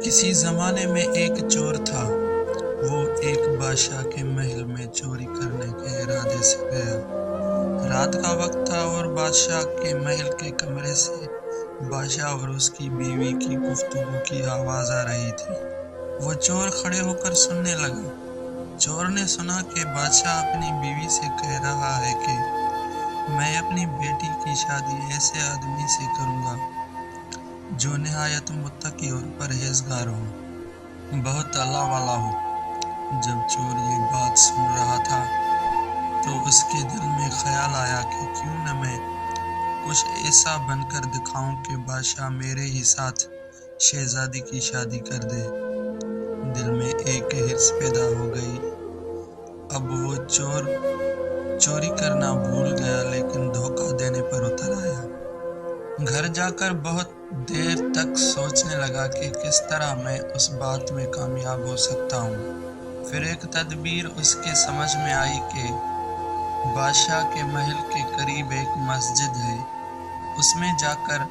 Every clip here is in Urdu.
کسی زمانے میں ایک چور تھا۔ وہ ایک بادشاہ کے محل میں چوری کرنے کے ارادے سے گیا۔ رات کا وقت تھا اور بادشاہ کے محل کے کمرے سے بادشاہ اور اس کی بیوی کی گفتگو کی آواز آ رہی تھی۔ وہ چور کھڑے ہو کر سننے لگا۔ چور نے سنا کہ بادشاہ اپنی بیوی سے کہہ رہا ہے کہ میں اپنی بیٹی کی شادی ایسے آدمی سے کروں گا جو نہایت متقی اور پرہیزگار ہو، بہت اللہ والا ہو۔ جب چور یہ بات سن رہا تھا تو اس کے دل میں خیال آیا کہ کیوں نہ میں کچھ ایسا بن کر دکھاؤں کہ بادشاہ میرے ہی ساتھ شہزادی کی شادی کر دے۔ دل میں ایک حرص پیدا ہو گئی۔ اب وہ چوری کرنا بھول گیا لیکن دھوکہ دینے پر اتر آیا۔ گھر جا کر بہت دیر تک سوچنے لگا کہ کس طرح میں اس بات میں کامیاب ہو سکتا ہوں۔ پھر ایک تدبیر اس کے سمجھ میں آئی کہ بادشاہ کے محل کے قریب ایک مسجد ہے، اس میں جا کر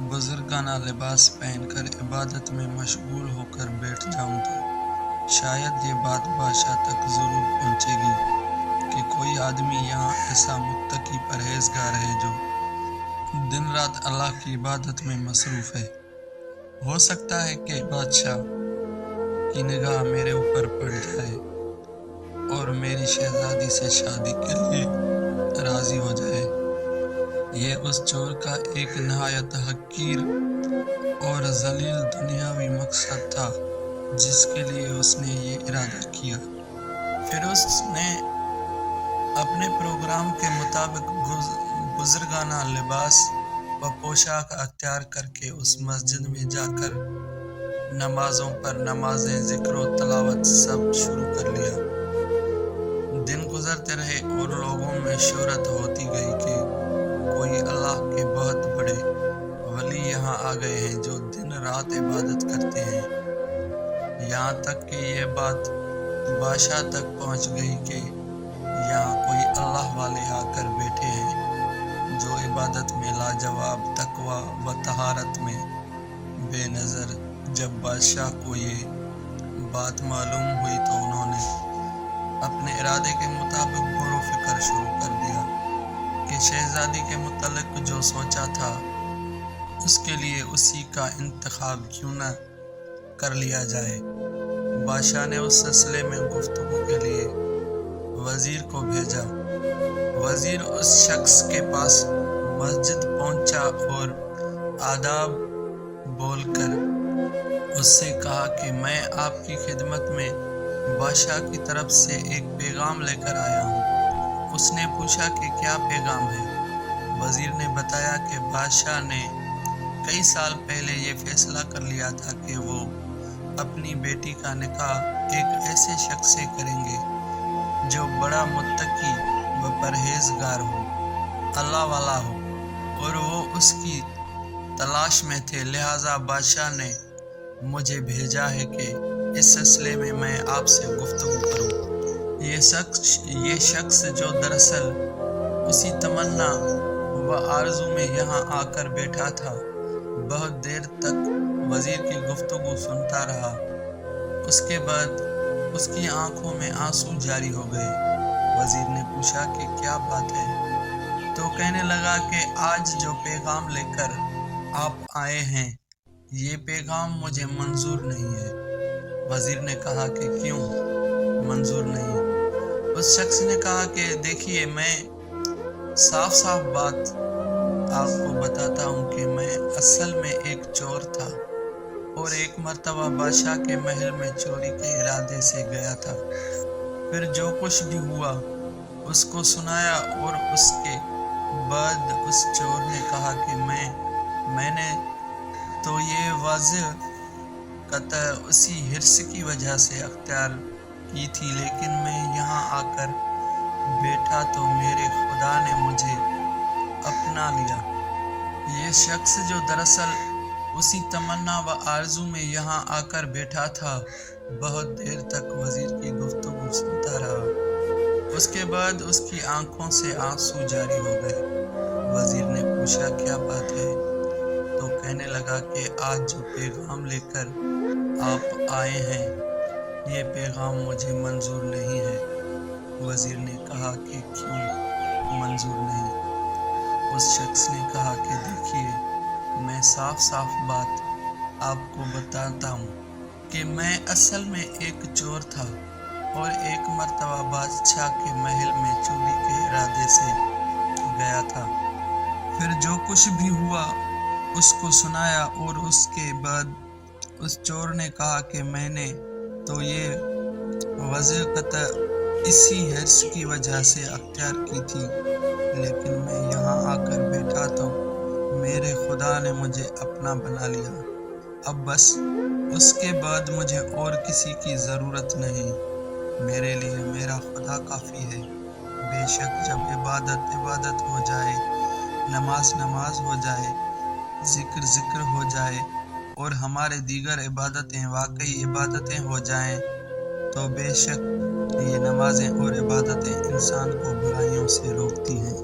بزرگانہ لباس پہن کر عبادت میں مشغول ہو کر بیٹھ جاؤں تو شاید یہ بات بادشاہ تک ضرور پہنچے گی کہ کوئی آدمی یہاں ایسا متقی پرہیزگار ہے جو دن رات اللہ کی عبادت میں مصروف ہے۔ ہو سکتا ہے کہ بادشاہ کی نگاہ میرے اوپر پڑ جائے اور میری شہزادی سے شادی کے لیے راضی ہو جائے۔ یہ اس چور کا ایک نہایت حقیر اور ذلیل دنیاوی مقصد تھا جس کے لیے اس نے یہ ارادہ کیا۔ پھر اس نے اپنے پروگرام کے مطابق بزرگانہ لباس و پوشاک اختیار کر کے اس مسجد میں جا کر نمازوں پر نمازیں، ذکر و تلاوت سب شروع کر لیا۔ دن گزرتے رہے اور لوگوں میں شہرت ہوتی گئی کہ کوئی اللہ کے بہت بڑے ولی یہاں آ گئے ہیں جو دن رات عبادت کرتے ہیں۔ یہاں تک کہ یہ بات بادشاہ تک پہنچ گئی کہ یہاں کوئی اللہ والے آ کر بیٹھے ہیں جو عبادت میں لاجواب، تقویٰ و طہارت میں بے نظر۔ جب بادشاہ کو یہ بات معلوم ہوئی تو انہوں نے اپنے ارادے کے مطابق غور و فکر شروع کر دیا کہ شہزادی کے متعلق جو سوچا تھا اس کے لیے اسی کا انتخاب کیوں نہ کر لیا جائے۔ بادشاہ نے اس سلسلے میں گفتگو کے لیے وزیر کو بھیجا۔ وزیر اس شخص کے پاس مسجد پہنچا اور آداب بول کر اس سے کہا کہ میں آپ کی خدمت میں بادشاہ کی طرف سے ایک پیغام لے کر آیا ہوں۔ اس نے پوچھا کہ کیا پیغام ہے؟ وزیر نے بتایا کہ بادشاہ نے کئی سال پہلے یہ فیصلہ کر لیا تھا کہ وہ اپنی بیٹی کا نکاح ایک ایسے شخص سے کریں گے جو بڑا متقی و پرہیزگار ہو، اللہ والا ہو، اور وہ اس کی تلاش میں تھے۔ لہٰذا بادشاہ نے مجھے بھیجا ہے کہ اس سلسلے میں میں آپ سے گفتگو کروں۔ یہ شخص جو دراصل اسی تمنا و آرزو میں یہاں آ کر بیٹھا تھا، بہت دیر تک وزیر کی گفتگو سنتا رہا۔ اس کے بعد اس کی آنکھوں میں آنسو جاری ہو گئے۔ وزیر نے پوچھا کہ کیا بات ہے؟ تو کہنے لگا کہ آج جو پیغام لے کر آپ آئے ہیں یہ پیغام مجھے منظور نہیں ہے۔ وزیر نے کہا کہ کیوں منظور نہیں؟ اس شخص نے کہا کہ دیکھیے، میں صاف صاف بات آپ کو بتاتا ہوں کہ میں اصل میں ایک چور تھا اور ایک مرتبہ بادشاہ کے محل میں چوری کے ارادے سے گیا تھا۔ پھر جو کچھ بھی ہوا اس کو سنایا اور اس کے بعد اس چور نے کہا کہ میں نے تو یہ واضح قطع اسی حرص کی وجہ سے اختیار کی تھی، لیکن میں یہاں آ کر بیٹھا تو میرے خدا نے مجھے اپنا لیا۔ یہ شخص جو دراصل اسی تمنا و آرزو میں یہاں آ کر بیٹھا تھا، بہت دیر تک وزیر کی گفتگو سنتا رہا۔ اس کے بعد اس کی آنکھوں سے آنسو جاری ہو گئے۔ وزیر نے پوچھا کیا بات ہے؟ تو کہنے لگا کہ آج جو پیغام لے کر آپ آئے ہیں، یہ پیغام مجھے منظور نہیں ہے۔ وزیر نے کہا کہ کیوں منظور نہیں؟ اس شخص نے کہا کہ دیکھیے، میں صاف صاف بات آپ کو بتاتا ہوں کہ میں اصل میں ایک چور تھا اور ایک مرتبہ بادشاہ کے محل میں چوری کے ارادے سے گیا تھا۔ پھر جو کچھ بھی ہوا اس کو سنایا، اور اس کے بعد اس چور نے کہا کہ میں نے تو یہ وضاحت اسی حرص کی وجہ سے اختیار کی تھی، لیکن میں یہاں آ کر بیٹھا تو میرے خدا نے مجھے اپنا بنا لیا۔ اب بس اس کے بعد مجھے اور کسی کی ضرورت نہیں۔ میرے لیے میرا خدا کافی ہے۔ بے شک جب عبادت عبادت ہو جائے، نماز نماز ہو جائے، ذکر ذکر ہو جائے، اور ہمارے دیگر عبادتیں واقعی عبادتیں ہو جائیں، تو بے شک یہ نمازیں اور عبادتیں انسان کو برائیوں سے روکتی ہیں۔